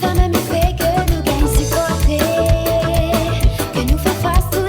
Ça même fait que nous gagne supporter, que nous fait face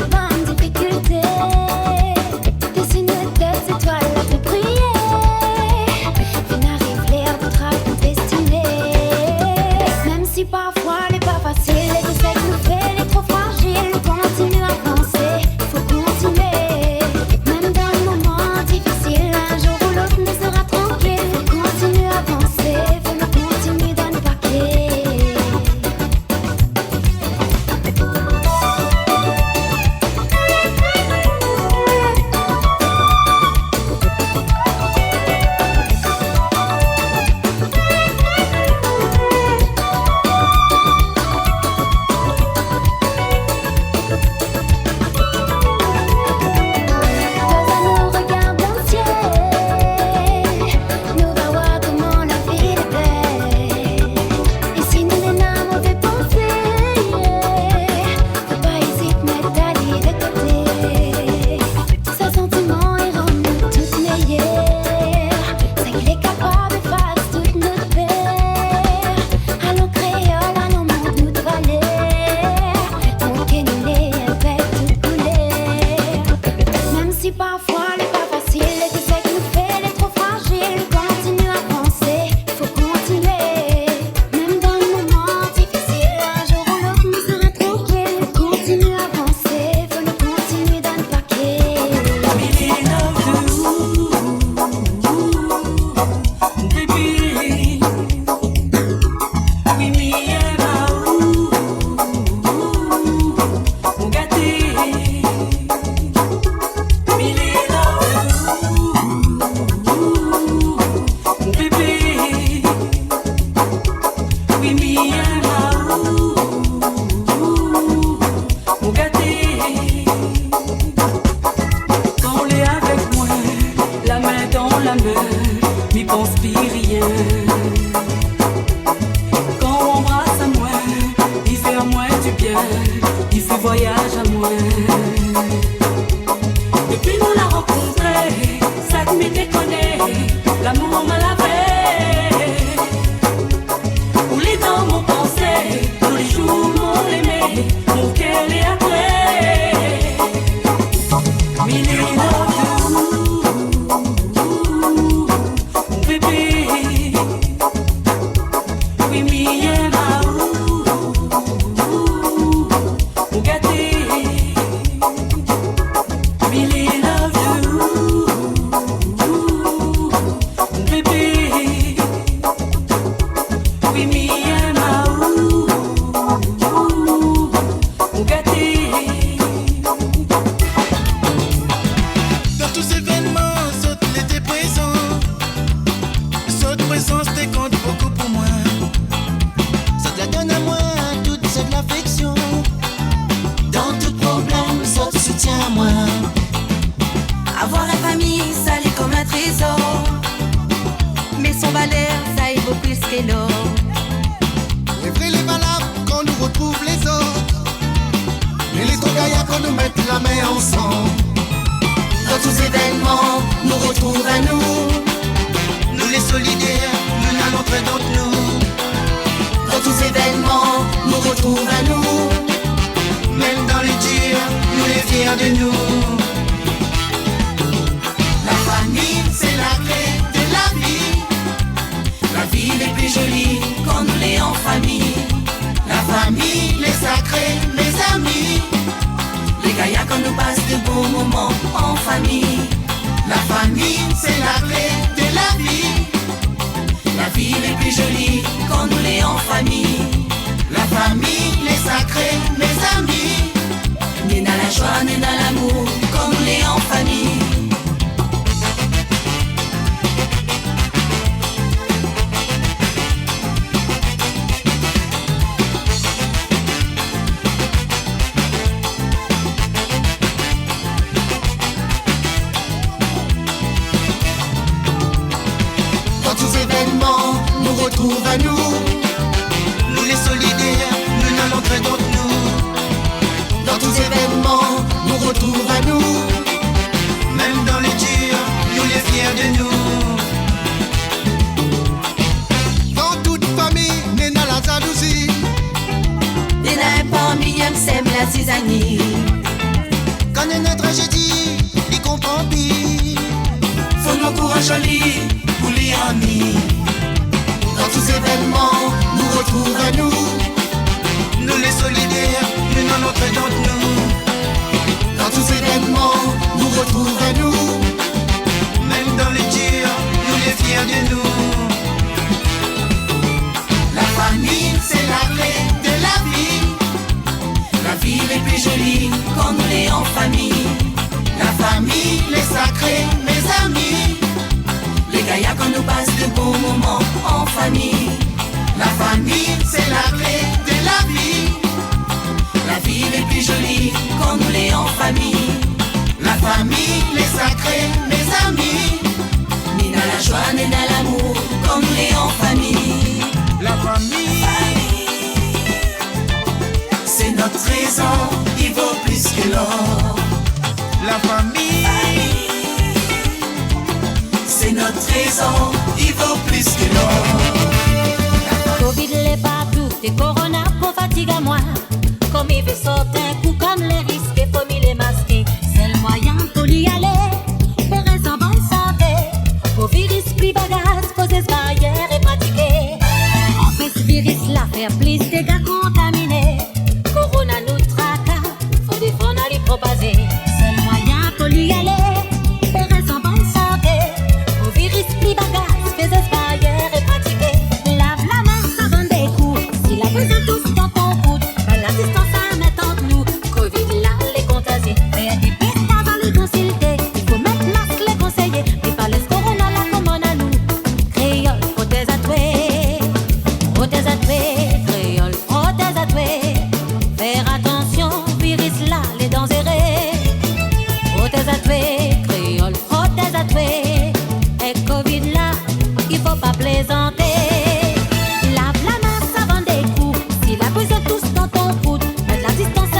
il fait voyage à moi. Depuis nous la rencontré, ça me déconne, l'amour me lavé. Où les dans mon pensée, tous les jours mon aimé, mon cœur est après. Mais les mon bébé, oui, mi mon gâté. Really love you, baby. Oui, me and mon gâté. Dans tous ces événements, saute l'été présent. Saute présence te compte beaucoup pour moi. Ça te la donne à moi, toute cette l'affection. Dans tout problème, ça te soutient à moi. Avoir la famille, ça l'est comme un trésor. Mais son valeur, ça y vaut plus que l'or. Les vrais, les valables, quand nous retrouve les autres. Et les gaillards, quand nous mettent la main ensemble. Dans tous événements, nous retrouve à nous. Nous les solidaires, nous n'allons très d'entre nous. Dans tous événements, nous retrouve à nous. Même dans les durs, nous les fiers de nous. La famille, c'est la clé de la vie. La vie est plus jolie quand nous l'est en famille. La famille, les sacrés, mes amis. Les gaillards quand nous passent de bons moments en famille. La famille, c'est la clé de la vie. La vie est plus jolie quand nous l'est en famille. La famille, les sacrés, mes amis. Ni dans la joie, ni dans l'amour, quand nous l'est en famille. Dans tous événements, nous retrouve à nous. Nous les solidaires, nous n'allons très d'entre nous. Dans tous événements, nous retrouve à nous. Même dans les durs, nous les fiers de nous. Dans toute famille, n'est dans la jalousie. il y en a un parmi eux, sème la zizanie. Quand il y a une tragédie, il comprend pire. Faut nous courage joli pour les amis. Dans tous événements, nous retrouve à nous. Nous les solidaires, nous n'en très d'entre nous. Dans tous événements, nous retrouve à nous. Même dans les durs, nous les fiers de nous. La famille, c'est la clé de la vie. La vie est plus jolie quand nous l'est en famille. La famille, les sacrés, mes amis. Les gaillards quand nous passent de bons moments en famille. La famille, c'est la clé de la vie. La vie est plus jolie quand nous l'est en famille. La famille, les sacrés, mes amis. Ni dans la joie, ni dans l'amour, quand nous l'est en famille. La famille, c'est notre trésor, il vaut plus que l'or. la famille, c'est notre trésor, il vaut plus que l'or. Covid l'est partout, et Corona pour fatigue à moi. Comme il veut sortir un coup, comme les risques, il faut m'y les masquer. C'est le moyen pour y aller, pour rester en bonne santé. Pour virus plus bagages, poser ce barrière et pratiquer. En fait, ce virus là fait plus de dégâts contaminés. Corona nous traque, faut défendre à les propager. C'est le moyen pour y aller, pour rester en bonne santé. Pour virus plus bagages, poser ce barrière et pratiquer. Lave la main avant des coups, si la besoin tous dans ton coude. La distance à mettre entre nous, Covid là les contagier. Mais des pistes avant les consulter, il faut mettre masque les conseiller. Mais pas les corona là comme on a nous. Créole, prothèse à toi, créole, prothèse à toi. Faire attention, virus là les dangereux. Prothèse à toi, créole, prothèse à toi. Et Covid là, il faut pas plaisanter. Lave la main avant des coups, si la besoin tous dans ton coude. Mettre la distance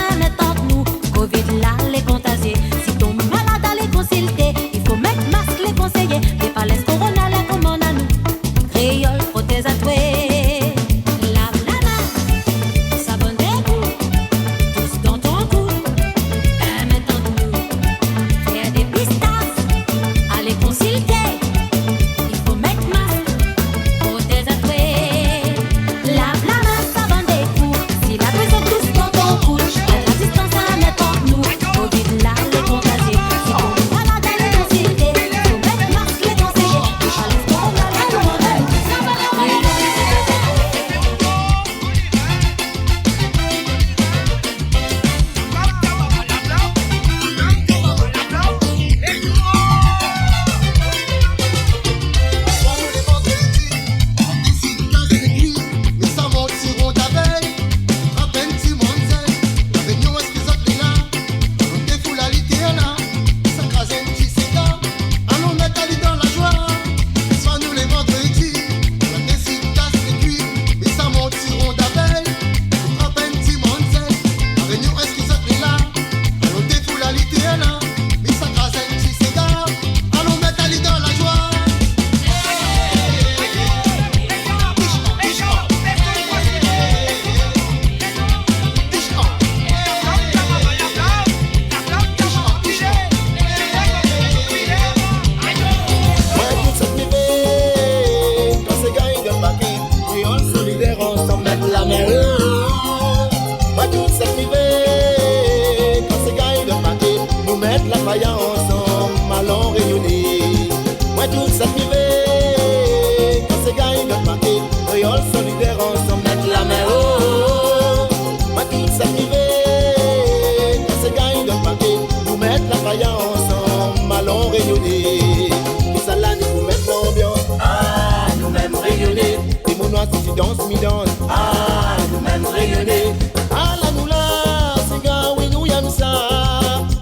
mi-danse. Ah, nous-mêmes rayonner. Ah, là, nous là, c'est gars, oui, nous aime ça.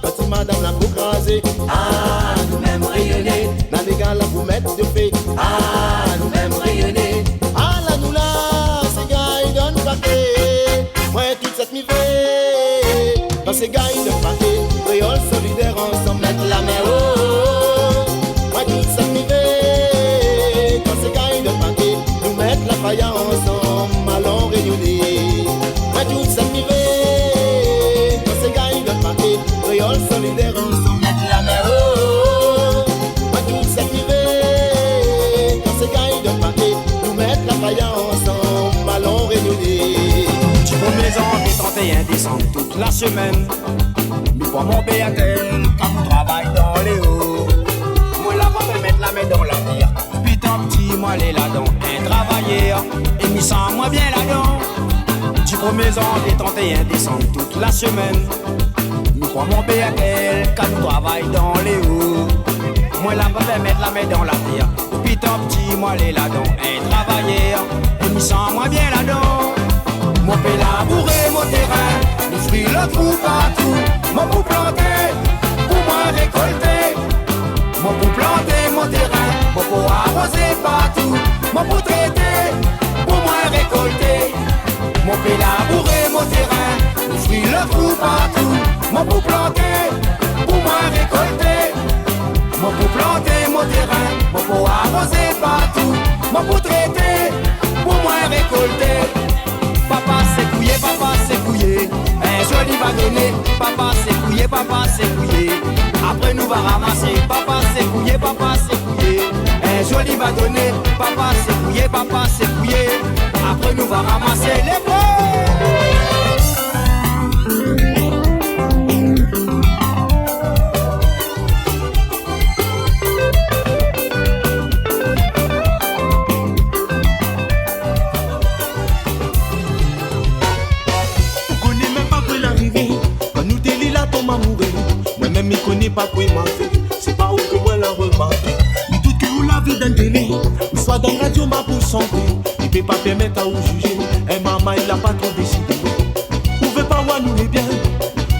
Quand madame la pour craser. Ah, nous-mêmes rayonner. Dans les gars, là, pour mettre de fait. Ah, nous-mêmes rayonner. Ah, là, nous là, c'est gars, ils donnent paquet. Moi, toute cette mi-fait. Quand ces gars, ils donnent paquet. Créole solidaire, ensemble, mettre la main haut. Moi, toute cette mi-fait. Quand ces gars, ils donnent paquet. Nous mettre la faille ensemble, allons rayonner. Moi, toute cette mi-fait. Quand ces gars, ils donnent paquet. Créole solidaire, ensemble, mettre la main haut. Moi, toute cette mi-fait. Quand ces gars, ils donnent paquet. Nous mettre la faille ensemble, allons rayonner. Du 1er janvier, 31 décembre, toute la semaine. Nous prenons mon BATL quand on travaille dans les hauts. Moi là, on va mettre la main dans la terre. Puis tant petit, moi les là-dedans. Un travailleur, et m'y sent moi bien là-dedans. Du 1er janvier, 31 décembre, toute la semaine. Nous prenons mon BATL quand on travaille dans les hauts. Moi là, on va mettre la main dans la terre. Puis tant petit, moi les là-dedans. Un travailleur, et m'y sent moi bien là-dedans. Mon pays labourer mon terrain, nous fruits le trou partout. Mon pour planter, pour moi récolter. Mon pour planter mon terrain, mon pour arroser partout. Mon pour traiter, pour moi récolter. Mon pays labourer mon terrain, nous fruits le trou partout. Mon pour planter, pour moi récolter. Mon pour planter mon terrain, mon pour arroser partout. Mon pour traiter, pour moi récolter. Papa c'est couillé, un joli va donner. Papa c'est couillé, après nous va ramasser. Papa c'est couillé, un joli va donner. Papa c'est couillé, après nous va ramasser les pots. Moi-même, je connais pas quoi il m'a fait. C'est pas où que moi la remarqué. Mais tout que vous la vie d'un délai. Ou soit dans la radio, ma pour santé. Il peut pas permettre à vous juger. Et maman, il a pas trop décidé. Vous veut pas voir nous les biens.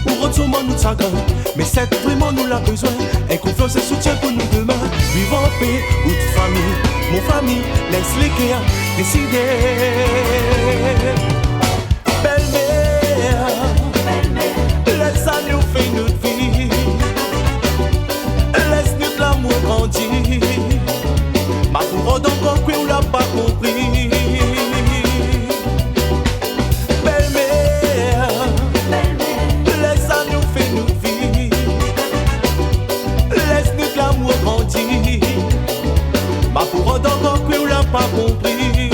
Ou retournement nous de sa gueule. Mais c'est vraiment nous l'a besoin. Et confiance et soutien pour nous demain. Vivre en paix, ou de famille. Mon famille, laisse les cœurs décider. Belle-mère, laisse à nous faire notre vie. Laisse notre l'amour grandir. Ma couronne encore que on l'a pas compris. Belle-mère, laisse à nous faire notre vie. Laisse notre l'amour grandir. Ma couronne encore que on l'a pas compris.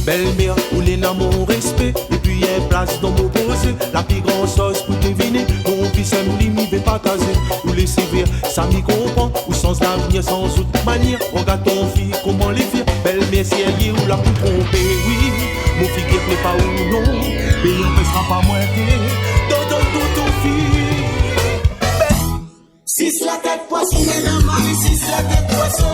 Belle-mère, ou les dans mon respect. Et puis y'a place dans mon posé. La plus grande chose pour deviner. Mon fils aime limite et partager. Ou laisser faire, ça m'y comprend. Ou sans l'avenir, sans autre manière. Regarde ton fille, comment les faire. Belle-mère, si elle y est ou la plus trompée. Oui, mon figure n'est pas ou non. Mais on ne sera pas moins que dans ton fille. Si la tête poisson, mesdames, si la tête poisson.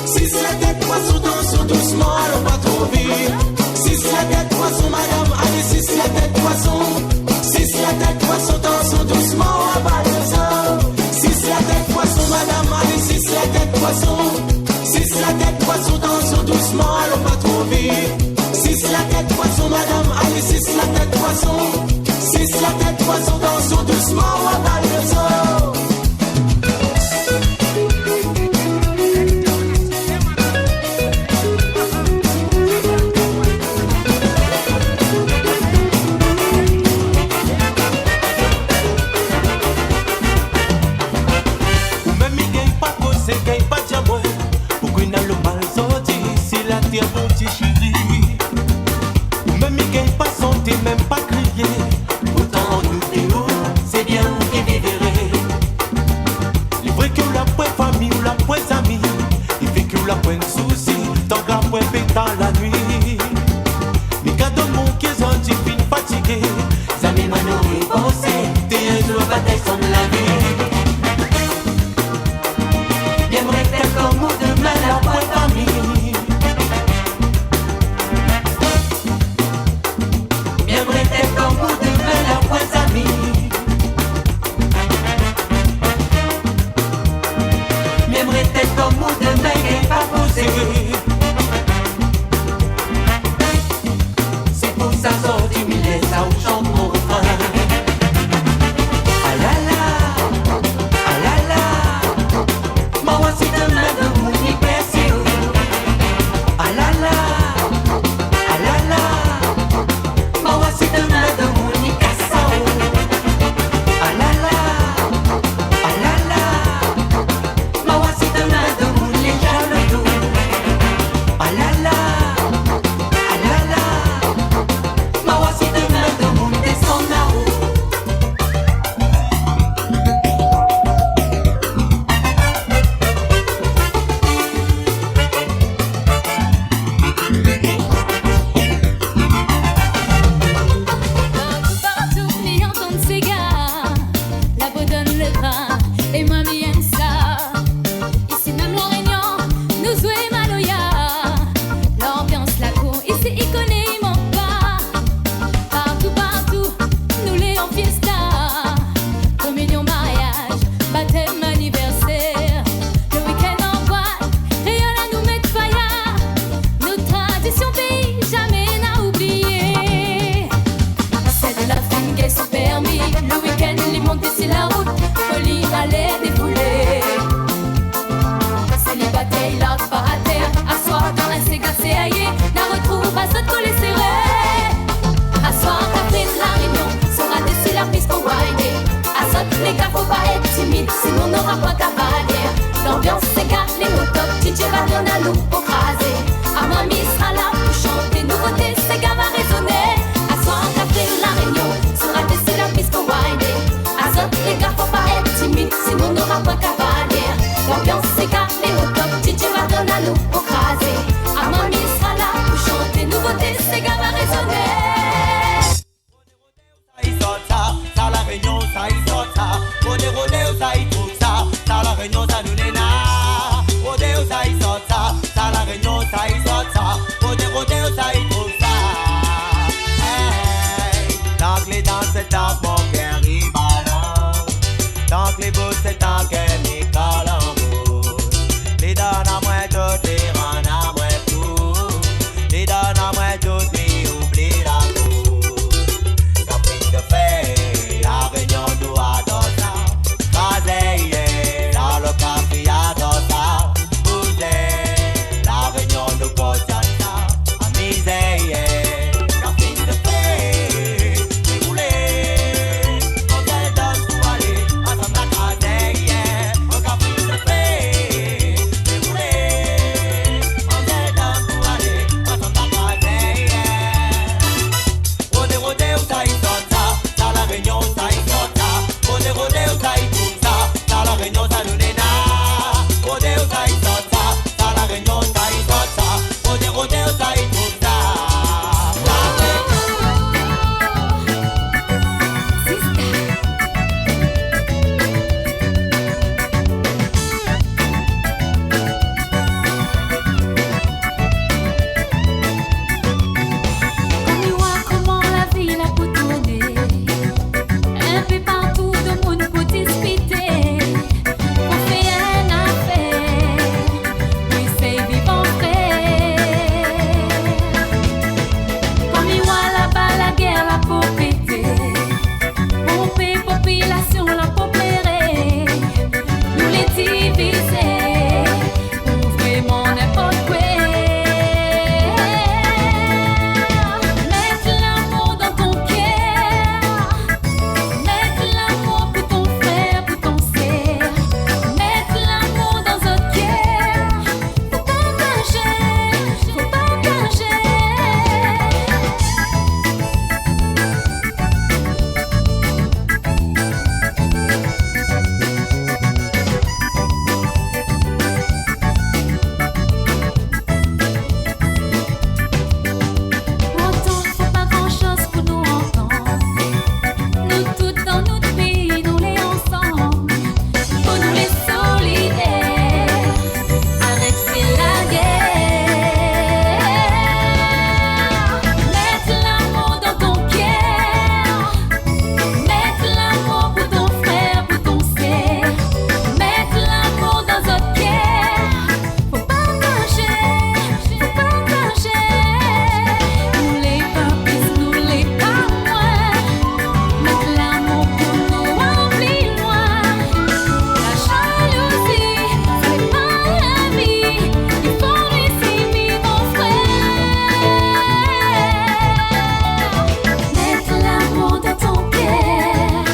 Si la tête poisson, danse doucement, allons pas trop vite. Si la tête poisson, madame, allez, si la tête poisson. Si la tête poisson, danse doucement, à bas le sang. Si la tête poisson, madame, allez, si la tête poisson. Si la tête poisson, danse doucement, allons pas trop vite. Si la tête poisson, madame, allez, si la tête poisson. Si la tête poisson, danse doucement, à bas le sang. Mon petit chéri, ou même il gagne pas santé, même pas crier. Autant nous c'est bien. la fine qu'est son permis. Le week-end, les monter sur la route, folie aller défouler. Célibataire, il a pas à terre, asseoir dans un Sega CAI, la retrouve à se coller serré. Asseoir, Catherine, la réunion, sera dessus la piste pour wider. À ça, les gars, faut pas être timide, sinon on n'aura pas cavalière. L'ambiance s'égare, les mots top, DJ va donner à nous pour craser. Armami sera là pour chanter, nouveauté, ces gars va résonner. Asseoir, Catherine, la réunion, sera dessus la piste pour wider. À ça, les gars, faut pas être timide, sinon on n'aura pas cavalière. L'ambiance s'égare, les mots top, DJ va donner à nous pour craser. Armami sera là pour chanter, nouveauté, ces gars va résonner. Ça la réunion, ça y sort ça. Rodéo, ça y trouve ça. Ça la réunion, ça nous l'éna. Rodéo, ça y sort ça. Ça la réunion, ça y sort ça. Rodéo, ça y trouve ça. Hey, tant que les danses, c'est tant que mon cœur y balance. Tant que les bouts, c'est tant que mes calembours. Les donnes à moi toutes, les rendent à moi tout. Les donnes à moi toutes, mais oublie la cour. Caprice de fait, la réunion nous adore ça. Rasé, dans le café adore ça. Bousez, la réunion nous cautionne ça. Amusez, caprice de fait, déroulez. On se donne pour aller, ensemble à craser. Un caprice de fait, déroulez. On se donne pour aller, ensemble à craser. Rodéo, ça y sort ça. Dans la réunion, ça y sort ça. Rodéo, ça y trouve ça. Dans la réunion, ça nous l'éna. Rodéo, ça y sort ça. Dans la réunion, ça y sort ça. Rodéo, ça y trouve ça. On y voit comment la ville a pu tourner. Un peu partout, de monde peut discuter. On fait un affaire, puis c'est vivant vrai. Comme y voit là-bas la guerre, la pauvreté. Pomper population, la pauvreté. Nous les diviser, pour vraiment n'importe quoi. Mettre l'amour dans ton cœur, mettre l'amour pour ton frère, pour ton sœur, mettre l'amour dans notre cœur. Faut partager, faut partager. Pourtant, faut pas grand-chose pour nous entendre. Nous toutes dans notre pays, nous les ensemble. Faut nous les solidaires. Arrêtez la guerre. Mettre l'amour dans ton cœur. Mettre l'amour pour ton frère, pour ton sœur. Mettre l'amour dans notre cœur. Faut partager, faut partager. Nous les pas plus, nous les pas moins. Mettre l'amour pour nous remplir loin. La jalousie, c'est pas la vie. Il faut laisser vivre mon frère. Mettre l'amour dans ton cœur.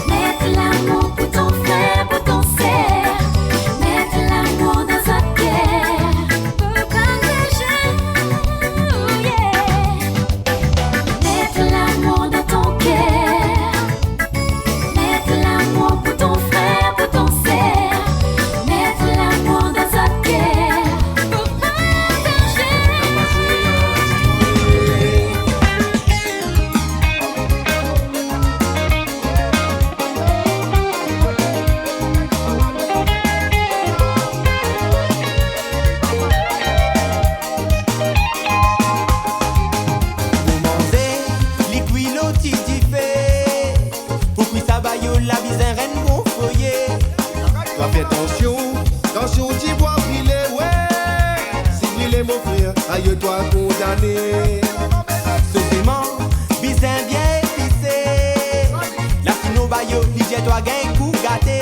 Mettre l'amour pour ton frère, pour ton sœur. Mettre l'amour dans notre cœur. Faut partager, oh yeah. Mettre l'amour dans ton cœur. Mettre l'amour pour ton frère, pour ton sœur. Mettre l'amour dans notre cœur. Faut partager. Manger, les cuilots t'y fait. Pour qui ça va yo la bise un reine bon foyer. Toi fais attention, t'y vois briller, ouais. Si briller mon frère, aïe toi condamné. Socialement, bise un vieil Dieu toi gain coup gâté.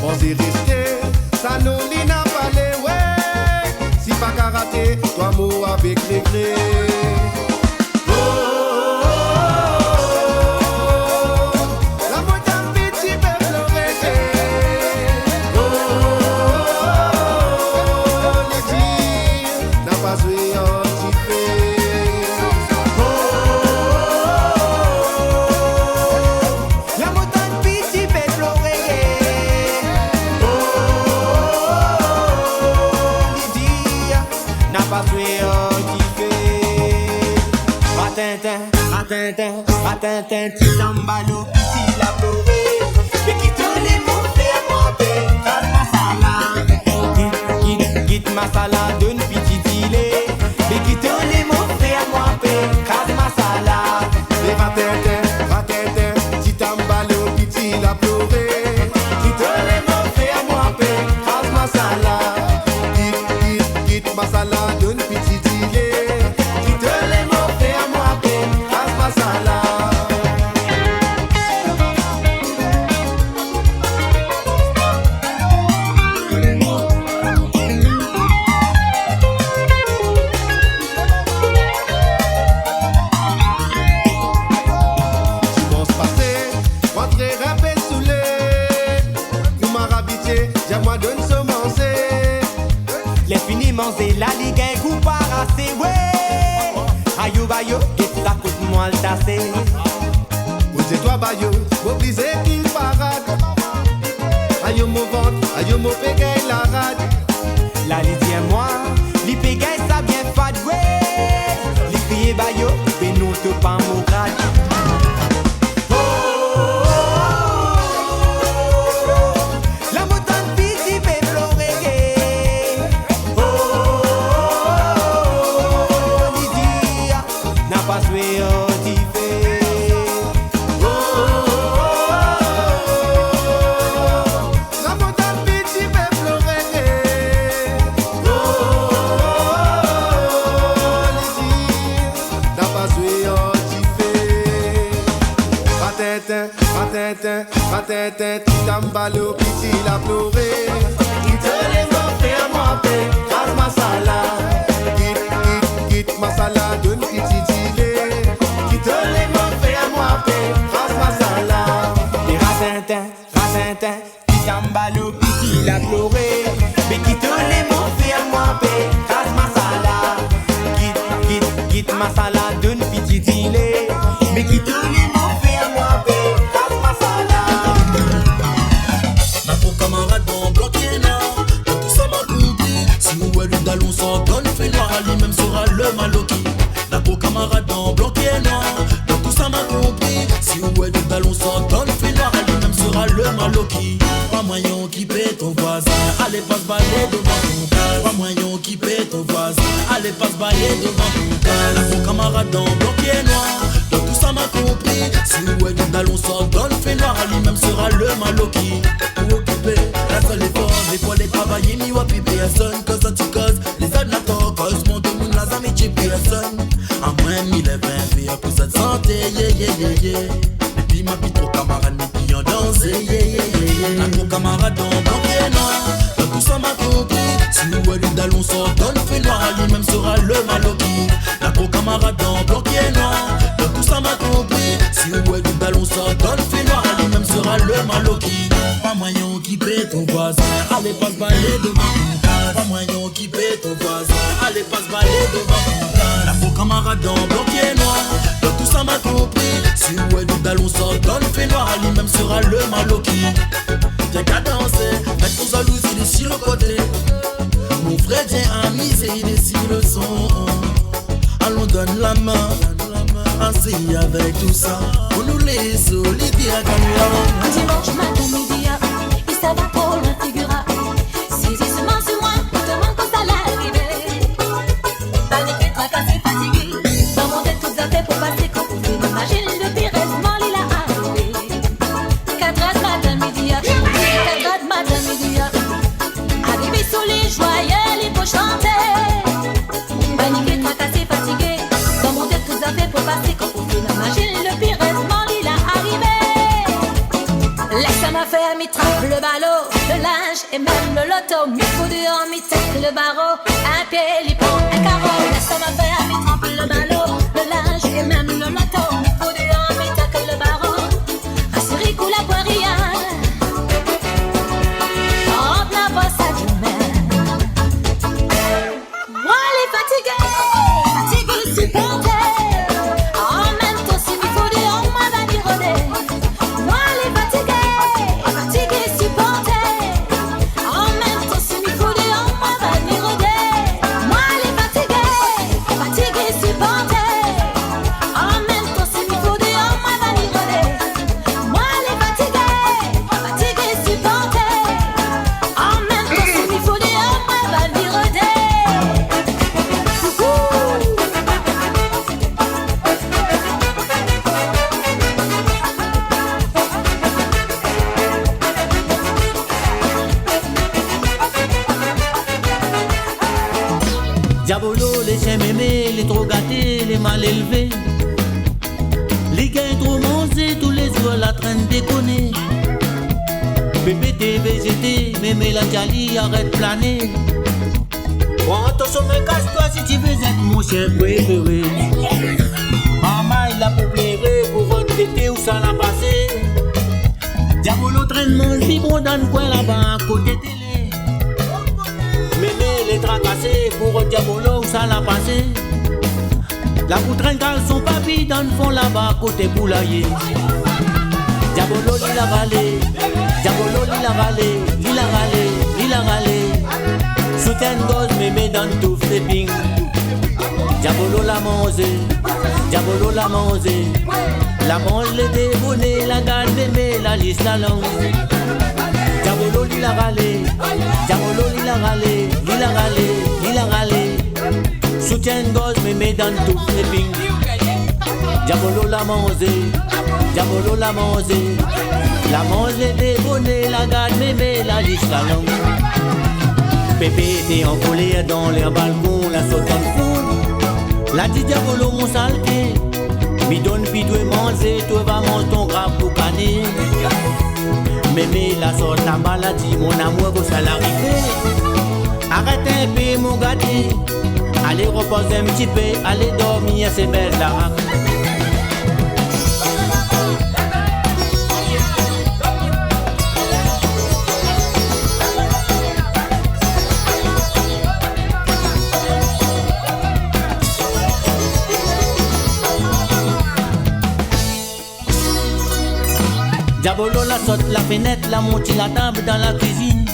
On s'est resté, ça nous li n'a pas les ouais. Si pas karaté, toi mot avec les clés. Ratintin, petit tambalo, petit la pleuré. Mais qui tous les mots fait monter, quitte ma salade, une petite îlée. Mais qui tous les mots fait monter, crase ma salade. Les ratintin, petit tambalo, petit la pleuré. Qui tous les mots fait monter, crase ma salade. Quitte ma salade, une petite îlée. Qui tous les mots fait monter, crase ma salade. C'est la ligue un coup parassé, ouais. Ayo bayo, qu'est-ce ça coûte moi le tasser. Ou c'est toi bayo, m'obligé qu'il parade. Ayo mon ventre, ayo mon pégaye la rade. La li tient moi, li pégaye ça bien fade, ouais. Li crié bayo, mais nous te pas mon grade. Ratintin, petit tambalo, petit la pleuré. Qui te les mots fait monter, casse ma salade. Quitte ma salade, une petite îlée. Qui te les mots fait monter, casse ma salade. Les ratintin, petit tambalo, petit la pleuré. Mais qui te les mots fait monter, casse ma salade. Quitte ma salade, une petite îlée. Mais qui te les mots fait monter. On s'entend, fait noir à lui, même sera le maloki. La peau camarade en blanc et noir, dans tout ça m'a compris. Si ouais du ballon s'entend, fait noir à lui, même sera le maloki. Pas moyen qui paie ton voisin, allez pas se balayer devant ton père. Pas moyen qui paie ton voisin, allez pas se balayer devant ton père. La peau camarade en blanc et noir, dans tout ça m'a compris. Si ouais du ballon s'entend, fait noir à lui, même sera le maloki. Pour occuper la seule effort, les poils les travailler, mi wa piper à son, cause tu causes. Les adnators, cause mon tout monde la zami, j'ai personne. À moins 1020 fait pour cette santé, yeah, yeah, yeah, yeah. Et puis ma pite trop camarade, mes filles en danse, yeah, yeah, yeah, yeah. Un gros camarade en blanc et noir, dans tout ça m'a compris. Si nous ouais, le dallon s'ordonne, fait noir à lui-même sera le maloki. Un gros camarade en blanc et noir, dans tout ça m'a compris. Si nous ouais, le dallon s'ordonne, fait noir à lui-même sera le maloki. Pas moyen qui paie ton voisin, allez pas se balayer devant ton père. Pas moyen qui paie ton voisin, allez pas se balayer devant ton père. La peau camarade en blanc et noir, dans tout ça m'a compris. Si ouais du ballon s'ordonne, fait noir à lui-même sera le maloki. Viens qu'à danser, avec ton jaloux il est sur le côté. Mon frère vient amuser, il est sur le son. Allons donne la main, ainsi avec tout ça. On nous laisse solidaires comme Un dimanche matin midi, il s'en va pour la figura. Saisissement sur moi, demande quand ça l'arrivée. Paniqué, tracassé, fatigué. Dans mon tête, tout à fait pour passer quand vous venez m'imaginer le pire rêvement, il a arrivé. 4h matin midi, 4h matin midi. Arrivé sous les joyeux, il faut chanter. Paniqué, tracassé, fatigué. Dans mon tête, tout à fait pour passer quand vous venez m'imaginer le pire rêvement, il a arrivé. fait à mi-trappe le ballot, le linge et même le loto. Mi faut dehors, mi-tête le barreau, un pied, il prend un carreau. La somme a fait à mi-trappe le ballot, le linge et même le loto. Mi faut dehors, mi-tête le barreau, un siric ou la poirillale. On n'a pas ça du même. Moi les fatigués supporter. Diabolo, les chiens mémés, les trop gâtés, les mal élevés. Les gars trop mangés, tous les jours la train de déconner. PPT, VGT, mémé la Jali, arrête de planer. Prends ton sommeil, casse-toi si tu veux être mon chien préféré. Maman, il a pour plairer, pour votre été où ça l'a passé. Diabolo traîne mon vibro dans le coin là-bas, à côté télé. Mémé les tracassés pour un diabolo où ça l'a passé. La poutraine cale son papy dans le fond là-bas côté poulailler. Diabolo il a râlé, diabolo il a râlé, il a râlé, il a râlé. Soutien gosse mémé dans le touffe des ping. Diabolo l'a mangé, diabolo l'a mangé. La mange les débonnés, la garde mémé, la lisse la langue. Diabolo il a râlé, diabolo il a râlé, il a râlé, il a râlé. Soutien gosse mémé dans tout les ping. Diabolo l'a mangé, diabolo l'a mangé. La mange les débonnés, la garde mémé, la lisse la langue. Pépé était envolé dans les balcons, la saute en foule. La dit diabolo mon salté, mi donne pidou et manger, toi va manger ton grave pour caner. Mémé la sorte la maladie, mon amour vous ça l'arriver. Arrête un peu mon gâté, allez reposer un petit peu, allez dormir, c'est belle la raque. Diabolo la saute la fenêtre, la monte la table dans la cuisine.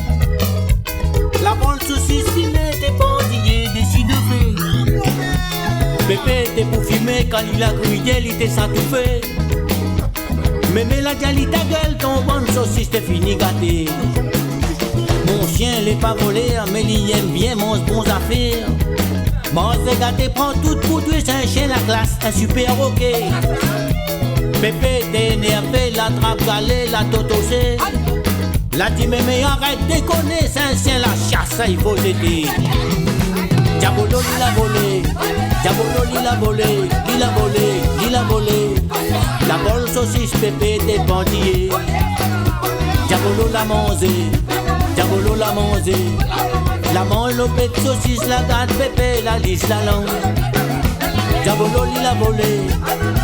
La bonne saucisse fumée, t'es bandillé, décide de faire. Pépé t'es pour fumer, quand il a grillé, il était s'atouffé. Mémé la Jali ta gueule, ton bonne saucisse t'es fini gâté. Mon chien l'est pas volé, mais il aime bien mange bons affaires. Mange gâté, prends tout pour toi, c'est un chien la classe, un super hockey. Pépé t'es énervé, la trappe galée, la totosée. La dit mémé arrête de déconner, c'est un chien la chasse, il faut t'aider. Diabolo il a volé, diabolo il a volé, il a volé, il a volé. La bonne saucisse Pépé t'es bandillé. Diabolo l'a mangé, diabolo l'a mangé. La mange l'opé de saucisse, la garde Pépé, la lisse la langue. Diabolo il a volé,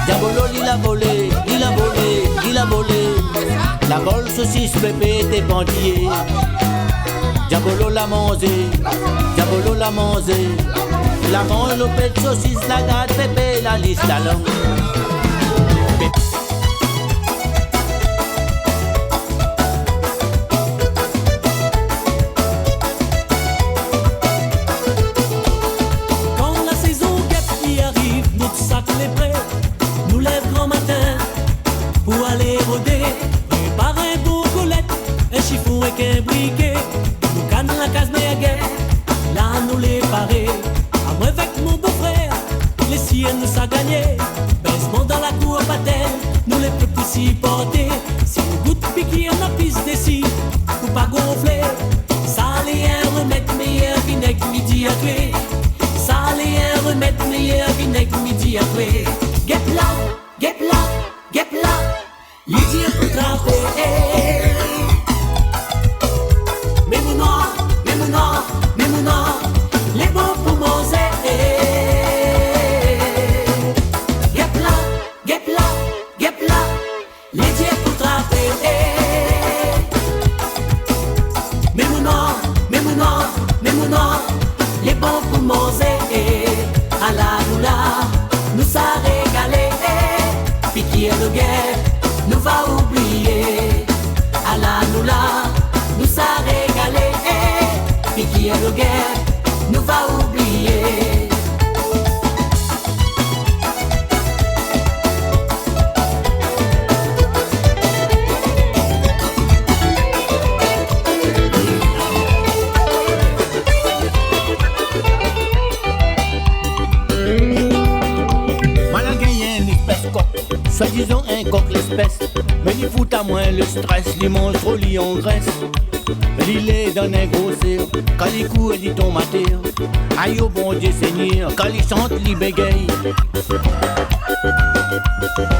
diabolo il a volé, il a volé, il a volé. La bonne saucisse Pépé t'es bandillé. Diabolo l'a mangé, diabolo l'a mangé. La mange l'opé de saucisse, la garde Pépé, la lisse la langue. Supporter, si vous goûte piquer en a piste d'ici, faut pas gonfler. Ça les un remède meilleur vinaigre midi à tuer. Ça les un remède meilleur vinaigre midi à tuer. Get là, get là, get là, les dire pour trapper. qui est le guerre, nous va oublier. Allah nous là, nous ça régalé. Et qui est le guerre, nous va oublier. Soi-disant un coq l'espèce, mais il fout à moins le stress, les monstres au lit en graisse. Il est dans un gros cerf, quand il court, il tombe à terre. Aïe au bon Dieu Seigneur, quand il chante, il bégaye.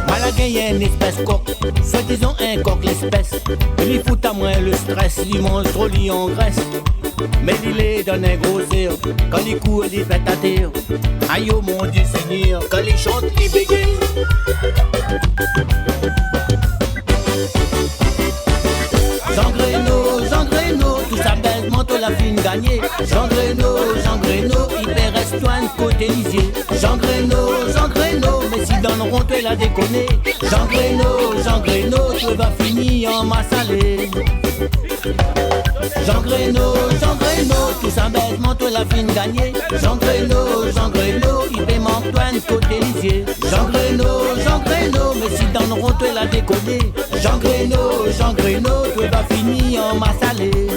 Malagueille un espèce coq, soi-disant un coq l'espèce, mais il fout à moins le stress, les monstres au lit en graisse. Mais il est dans un gros cerf, quand il court, il pète à terre. Aïe au mon Dieu Seigneur, quand il chante, il bégaye. Jean Greno, tout ça baise, manteau la fine gagnée. Jean Greno, hyper Estoine, côté lisier. Jean Greno, mais si dans le rond, tu l'as déconné. Jean Greno, tu vas finir en masse salée. Jean Greno, tout ça baise, manteau la fine gagnée. Jean Greno, hyper Antoine, côté lisier. Jean Greno, mais si dans le rond, tu l'as déconné. Jean Greno, tu vas finir en masse salée.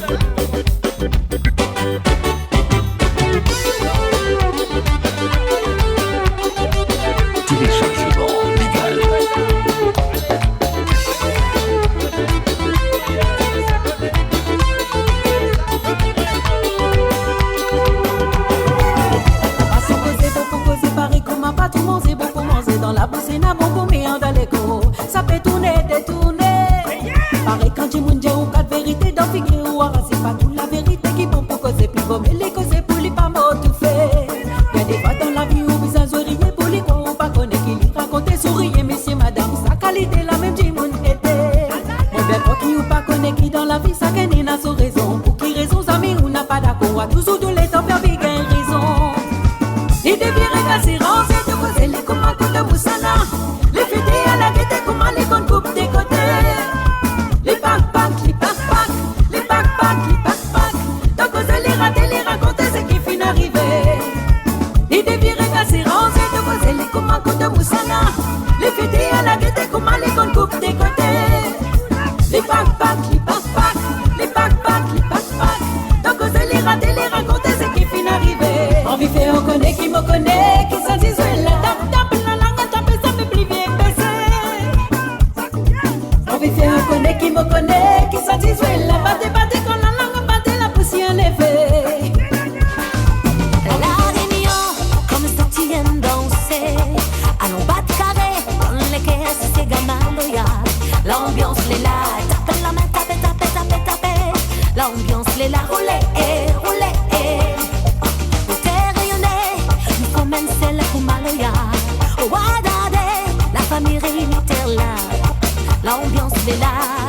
Ça peut tourner, détourner. Pareil quand tu m'as ou quatre vérités dans figure ou c'est pas toute la vérité qui bon pour causer plus beau, mais les causer pour lui pas mot tout fait. Y'a des fois dans la vie où vous souriez pour lui qu'on pas connaît qui lui raconter souriez, messieurs, madame, sa qualité la même du monde était. Mon bien quoi qui ou pas connaît qui dans la vie ça gagne n'a sa raison. Pour qui raison, amis, ou n'a pas d'accord, à toujours tous les temps faire big raison. Il devient rassurant, c'est de causer les commandes de Moussana. Les fêtés à la gaieté, comment les bonnes coupes des côtés. Les backpacks, tant que les rater, les raconter ce qui finit d'arriver. Il devient rassurant, c'est de causer les commandes de Moussana. Les fêtés à la gaieté, comment les bonnes coupes des côtés. Les backpacks, tant que les rater, les raconter ce qui finit d'arriver. En vif et on connaît qui me connaît, qui s'en dit là. Qui me connaît, qui satisfait la batte quand la langue batte la poussière levée. La réunion, comme ça tienne danser. Allons battre carré, dans les caisses, c'est gamin loyal. L'ambiance l'est là, tape la main, tape. L'ambiance l'est là, roulez. Pour te rayonner, nous commençons la Kumaloya. Au Wadade, la famille réunit là. L'ambiance l'est là.